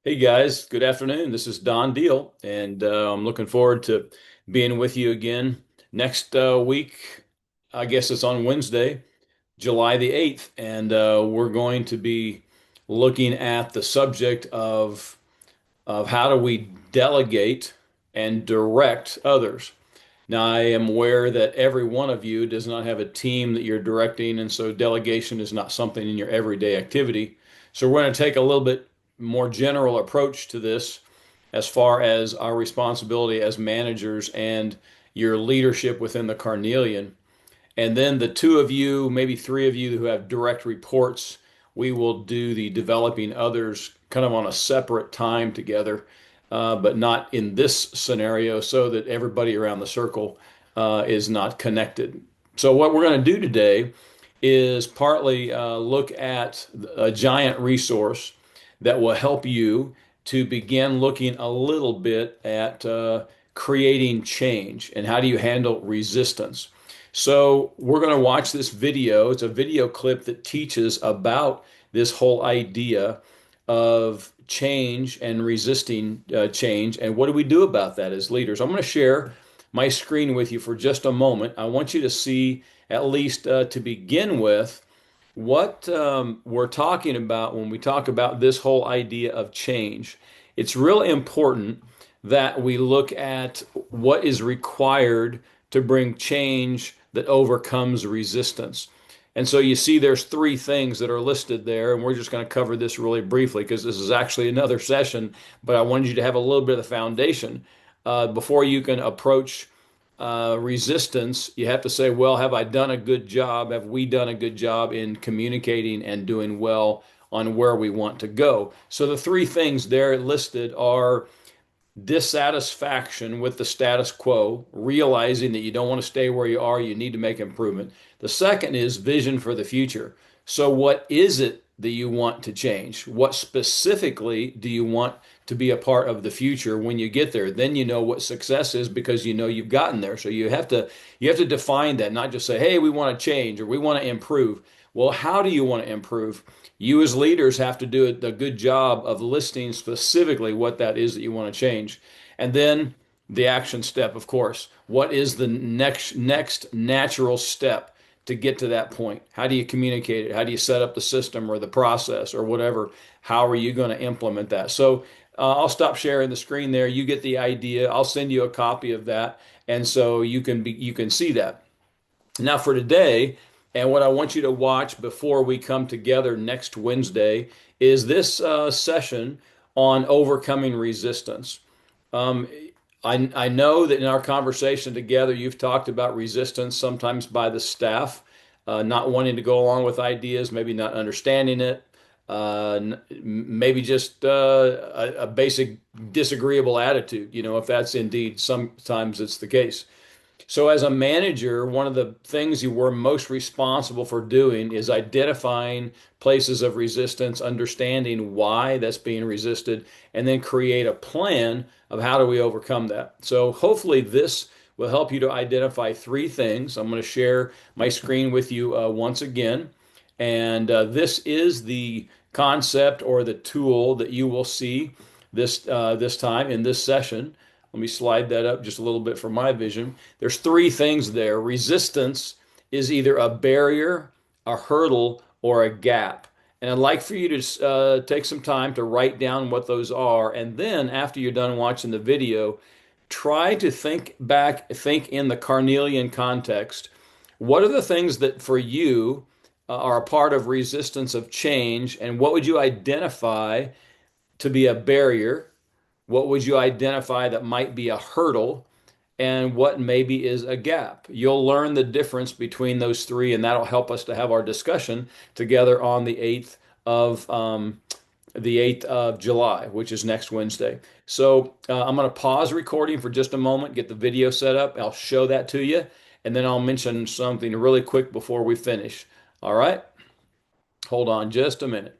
Hey guys, good afternoon. This is Don Deal, and I'm looking forward to being with you again next week. I guess it's on Wednesday, July the 8th, and we're going to be looking at the subject of how do we delegate and direct others. Now, I am aware that every one of you does not have a team that you're directing, and so delegation is not something in your everyday activity. So we're going to take a little bit more general approach to this as far as our responsibility as managers and your leadership within the Carnelian. And then the two of you, maybe three of you who have direct reports, we will do the developing others kind of on a separate time together, but not in this scenario so that everybody around the circle is not connected. So, what we're going to do today is partly look at a giant resource that will help you to begin looking a little bit at creating change and how do you handle resistance. So we're going to watch this video. It's a video clip that teaches about this whole idea of change and resisting change. And what do we do about that as leaders? I'm going to share my screen with you for just a moment. I want you to see, at least to begin with, what we're talking about when we talk about this whole idea of change. It's really important that we look at what is required to bring change that overcomes resistance. And so you see there's three things that are listed there, and we're just going to cover this really briefly because this is actually another session, but I wanted you to have a little bit of the foundation. Before you can approach resistance, you have to say, well, have I done a good job? Have we done a good job in communicating and doing well on where we want to go? So the three things there listed are dissatisfaction with the status quo, realizing that you don't want to stay where you are, you need to make improvement. The second is vision for the future. So, what is it that you want to change? What specifically do you want to be a part of the future when you get there? Then you know what success is because you know you've gotten there. So you have to define that, not just say, "Hey, we want to change or we want to improve." Well, how do you want to improve? You as leaders have to do a good job of listing specifically what that is that you want to change. And then the action step, of course. What is the next natural step to get to that point? How do you communicate it? How do you set up the system or the process or whatever? How are you going to implement that? So I'll stop sharing the screen there. You get the idea. I'll send you a copy of that, and so you can see that. Now, for today, and what I want you to watch before we come together next Wednesday is this session on overcoming resistance. Um, I know that in our conversation together, you've talked about resistance sometimes by the staff, not wanting to go along with ideas, maybe not understanding it, maybe just a basic disagreeable attitude, if that's indeed sometimes it's the case. So, as a manager, one of the things you were most responsible for doing is identifying places of resistance, understanding why that's being resisted, and then create a plan of how do we overcome that. So, hopefully, this will help you to identify three things. I'm going to share my screen with you once again. And this is the concept or the tool that you will see this time in this session. Let me slide that up just a little bit for my vision. There's three things there. Resistance is either a barrier, a hurdle, or a gap. And I'd like for you to take some time to write down what those are. And then after you're done watching the video, try to think back, think in the Carnelian context. What are the things that for you are a part of resistance of change? And what would you identify to be a barrier? What would you identify that might be a hurdle? And what maybe is a gap? You'll learn the difference between those three, and that'll help us to have our discussion together on the 8th of July, which is next Wednesday. So I'm going to pause recording for just a moment, get the video set up. I'll show that to you, and then I'll mention something really quick before we finish. All right? Hold on just a minute.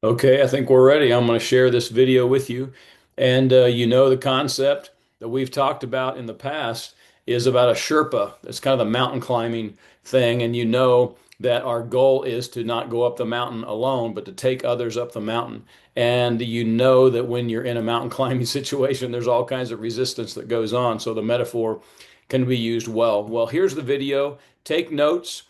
Okay, I think we're ready. I'm going to share this video with you. And you know the concept that we've talked about in the past is about a Sherpa. It's kind of the mountain climbing thing. And you know that our goal is to not go up the mountain alone, but to take others up the mountain. And you know that when you're in a mountain climbing situation, there's all kinds of resistance that goes on. So the metaphor can be used well. Well, here's the video. Take notes.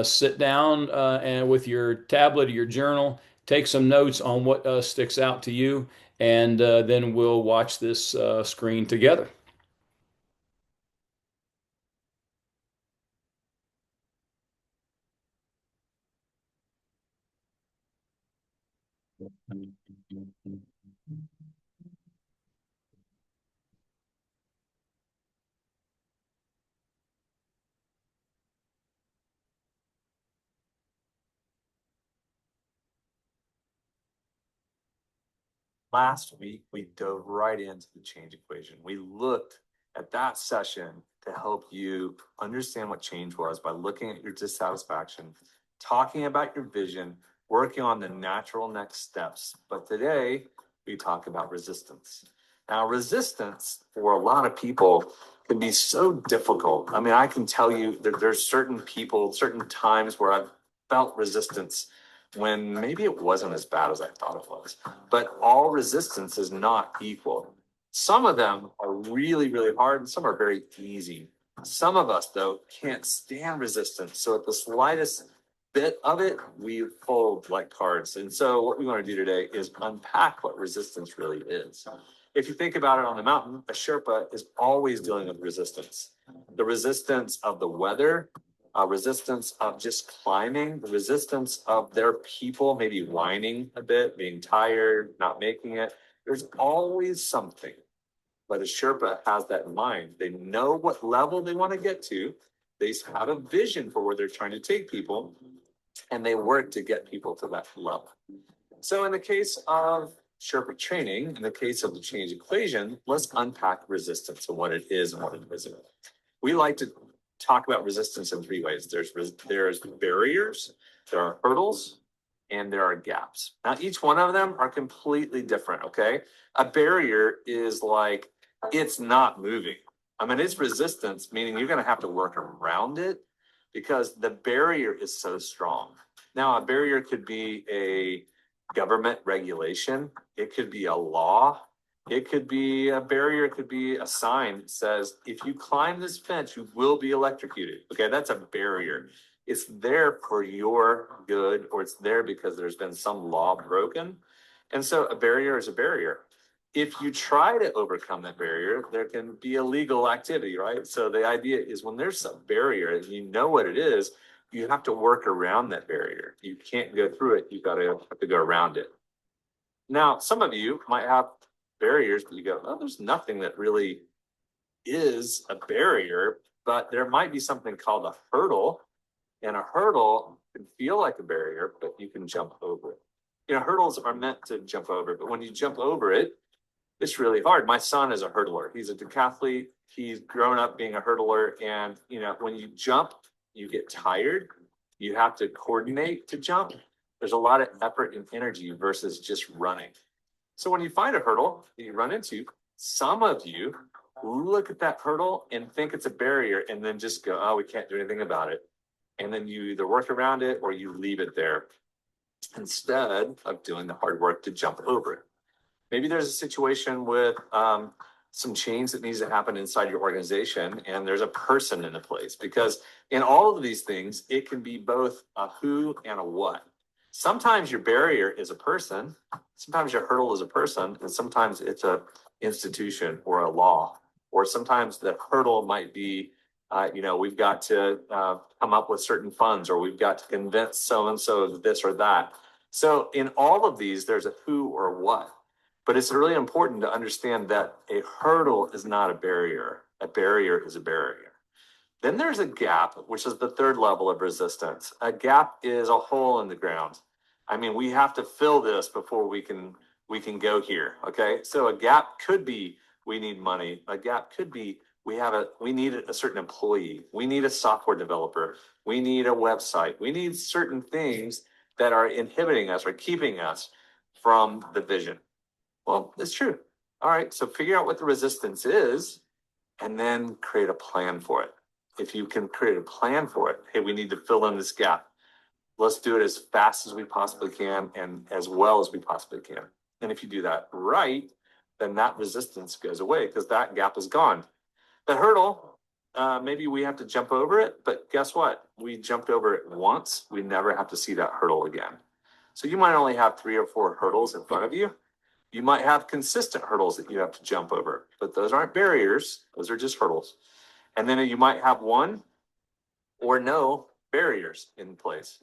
Sit down and with your tablet or your journal, take some notes on what sticks out to you, and then we'll watch this screen together. Last week, we dove right into the change equation. We looked at that session to help you understand what change was by looking at your dissatisfaction, talking about your vision, working on the natural next steps. But today, we talk about resistance. Now, resistance for a lot of people can be so difficult. I mean, I can tell you that there's certain people, certain times where I've felt resistance when maybe it wasn't as bad as I thought it was. But all resistance is not equal. Some of them are really, really hard, and some are very easy. Some of us, though, can't stand resistance. So at the slightest bit of it, we fold like cards. And so what we want to do today is unpack what resistance really is. If you think about it on the mountain, a Sherpa is always dealing with resistance. The resistance of the weather, resistance of just climbing, the resistance of their people maybe whining a bit, being tired, not making it. There's always something. But a Sherpa has that in mind. They know what level they want to get to. They have a vision for where they're trying to take people, and they work to get people to that level. So in the case of Sherpa training, in the case of the change equation, let's unpack resistance and what it is and what it isn't. We like to talk about resistance in three ways. There's barriers, there are hurdles, and there are gaps. Now, each one of them are completely different, okay? A barrier is like, it's not moving. I mean, it's resistance, meaning you're gonna have to work around it because the barrier is so strong. Now, a barrier could be a government regulation. It could be a law. It could be a barrier. It could be a sign that says, if you climb this fence, you will be electrocuted. Okay, that's a barrier. It's there for your good, or it's there because there's been some law broken. And so a barrier is a barrier. If you try to overcome that barrier, there can be illegal activity, right? So the idea is when there's a barrier and you know what it is, you have to work around that barrier. You can't go through it. You've got to have to go around it. Now, some of you might have barriers, but you go, oh, there's nothing that really is a barrier, but there might be something called a hurdle. And a hurdle can feel like a barrier, but you can jump over it. You know, hurdles are meant to jump over, but when you jump over it, it's really hard. My son is a hurdler. He's a decathlete. He's grown up being a hurdler. And, you know, when you jump, you get tired. You have to coordinate to jump. There's a lot of effort and energy versus just running. So when you find a hurdle that you run into, some of you look at that hurdle and think it's a barrier and then just go, oh, we can't do anything about it. And then you either work around it or you leave it there instead of doing the hard work to jump over it. Maybe there's a situation with some change that needs to happen inside your organization, and there's a person in a place, because in all of these things, it can be both a who and a what. Sometimes your barrier is a person, sometimes your hurdle is a person, and sometimes it's an institution or a law, or sometimes the hurdle might be, we've got to come up with certain funds, or we've got to convince so-and-so of this or that. So in all of these, there's a who or what. But it's really important to understand that a hurdle is not a barrier. A barrier is a barrier. Then there's a gap, which is the third level of resistance. A gap is a hole in the ground. I mean, we have to fill this before we can go here. Okay. So a gap could be we need money. A gap could be we need a certain employee. We need a software developer. We need a website. We need certain things that are inhibiting us or keeping us from the vision. Well, it's true. All right, so figure out what the resistance is and then create a plan for it. If you can create a plan for it, hey, we need to fill in this gap. Let's do it as fast as we possibly can and as well as we possibly can. And if you do that right, then that resistance goes away because that gap is gone. The hurdle, maybe we have to jump over it, but guess what? We jumped over it once. We never have to see that hurdle again. So you might only have 3 or 4 hurdles in front of you. You might have consistent hurdles that you have to jump over, but those aren't barriers. Those are just hurdles. And then you might have one or no barriers in place.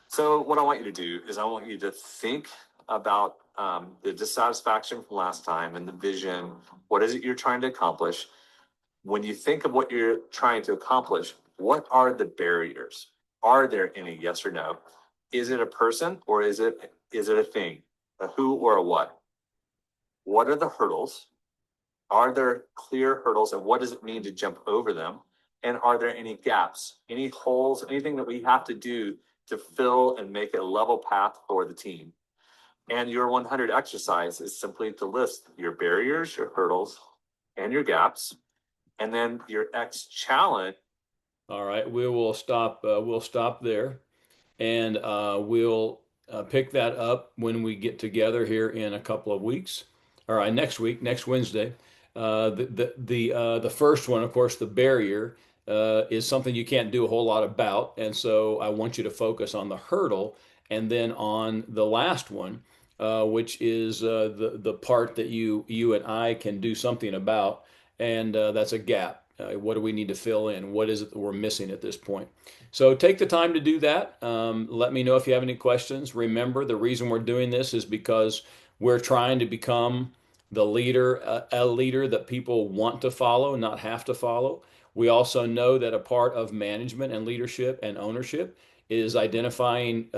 So what I want you to do is I want you to think about the dissatisfaction from last time and the vision. What is it you're trying to accomplish? When you think of what you're trying to accomplish, what are the barriers? Are there any? Yes or no? Is it a person or is it a thing? A who or a what? What are the hurdles? Are there clear hurdles and what does it mean to jump over them? And are there any gaps, any holes, anything that we have to do to fill and make a level path for the team? And your 100 exercise is simply to list your barriers, your hurdles, and your gaps. And then your X challenge. All right, we will stop. We'll stop there, and we'll pick that up when we get together here in a couple of weeks. All right, next week, next Wednesday. The first one, of course, the barrier is something you can't do a whole lot about, and so I want you to focus on the hurdle, and then on the last one, which is the part that you and I can do something about, and that's a gap. What do we need to fill in? What is it that we're missing at this point? So take the time to do that. Let me know if you have any questions. Remember, the reason we're doing this is because we're trying to become the leader, a leader that people want to follow, not have to follow. We also know that a part of management and leadership and ownership is identifying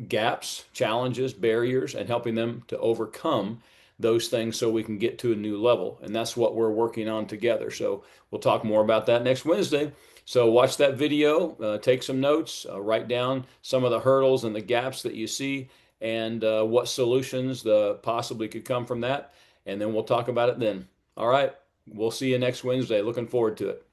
gaps, challenges, barriers, and helping them to overcome those things so we can get to a new level. And that's what we're working on together. So we'll talk more about that next Wednesday. So watch that video, take some notes, write down some of the hurdles and the gaps that you see and what solutions possibly could come from that. And then we'll talk about it then. All right. We'll see you next Wednesday. Looking forward to it.